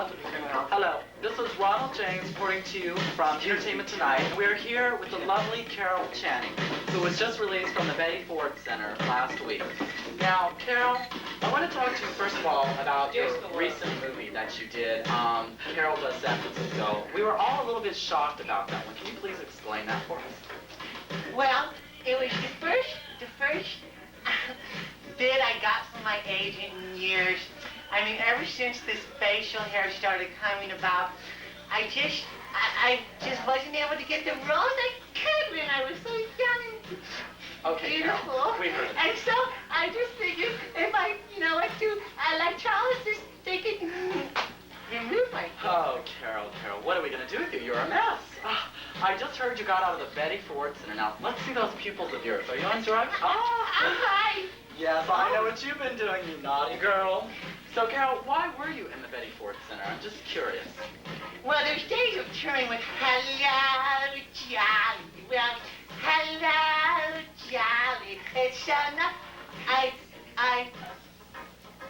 Hello, this is Ronald James reporting to you from Entertainment Tonight. We're here with the lovely Carol Channing, who was just released from the Betty Ford Center last week. Now, Carol, I want to talk to you first of all about your recent movie that you did, Carol Does San Francisco. We were all a little bit shocked about that one. Can you please explain that for us? Well, it was the first bid I got from my agent in years. I mean, ever since this facial hair started coming about, I just wasn't able to get the roles I could when I was so young and beautiful. Carol, we heard it. And so I just figured if I, went to electrolysis, they could remove my hair. Oh, Carol, what are we going to do with you? You're a mess. I just heard you got out of the Betty Ford Center. Now, let's see those pupils of yours. Are you on drugs? Hi. Yes, I know what you've been doing, you naughty girl. So, Carol, why were you in the Betty Ford Center? I'm just curious. Well, there's days of touring with Hello, Jolly. Well, hello, Jolly. It's enough. I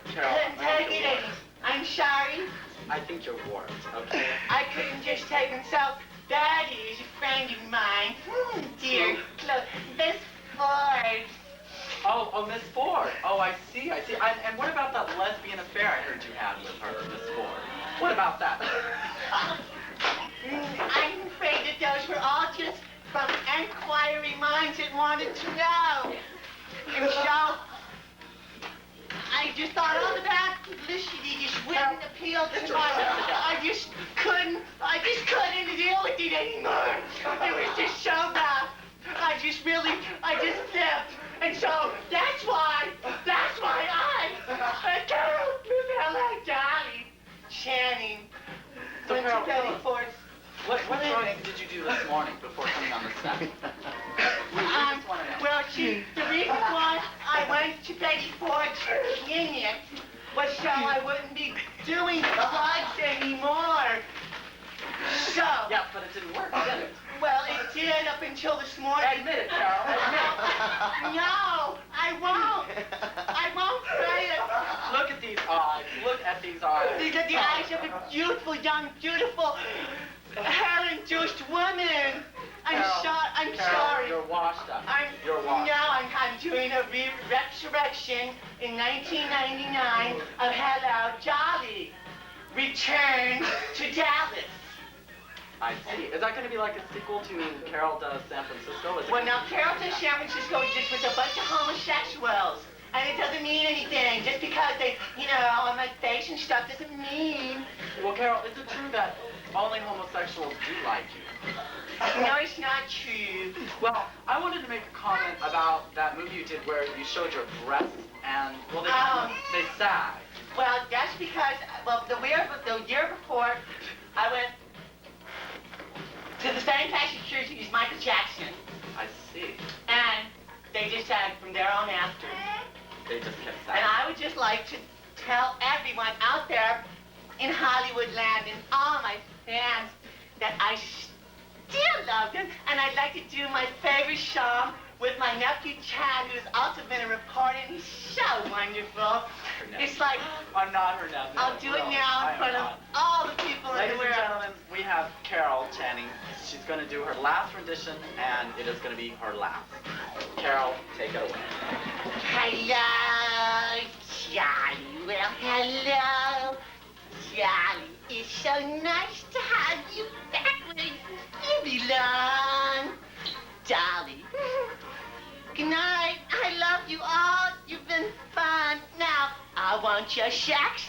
Carol, couldn't take it anymore. I'm sorry. I think you're warped, okay? I couldn't just take it. So, Betty is a friend of mine. Dear, Miss Ford. Oh, Miss Ford. Oh, I see. And what about that lesbian affair I heard you had with her, Miss Ford? What about that? I'm afraid that those were all just from inquiring minds that wanted to know. And so, I just thought all the bad publicity just wouldn't appeal to my... I just couldn't deal with it anymore. It was just so bad. I just flipped. And so, that's why I, Carol, Rebella, Dolly, Channing, went to Betty Ford. What drugs did you do this morning before coming on the set? Well, the reason why I went to Betty Ford's clinic was so I wouldn't be doing drugs anymore. So... Yeah, but it didn't work, did it? Well, it did up until this morning. Admit it, Carol. No, I won't. I won't say it. Look at these eyes. Look at these eyes. These are the eyes of a beautiful, young, beautiful, hair-induced woman. I'm Carol, sorry. You're washed up. You're washed Now I'm doing a resurrection in 1999 of Hello, Jolly. Return to Dallas. I see. Is that going to be like a sequel to Carol Does San Francisco? Well, now, Carol Does San Francisco just was a bunch of homosexuals. And it doesn't mean anything. Just because they, on my face and stuff doesn't mean... Well, Carol, is it true that only homosexuals do like you? No, it's not true. Well, I wanted to make a comment about that movie you did where you showed your breasts and, well, they sag. Well, that's because, the year before, I went to the same plastic surgery as Michael Jackson. I see. And they just sagged from there on after. They just kept sagging. And I would just like to tell everyone out there in Hollywood land and all my fans that I still love them. And I'd like to do my favorite song with my nephew Chad, who's also been a reporter, and he's so wonderful. It's like... I'm not her nephew. I'll do it now in front of all the people in the world. Ladies and gentlemen, we have Carol Channing. She's going to do her last rendition, and it is going to be her last. Carol, take it away. Hello, Johnny. Well, hello, Johnny. It's so nice to have you back where you belong, Dolly. Good night. I love you all. You've been fun. Now, I want your sex.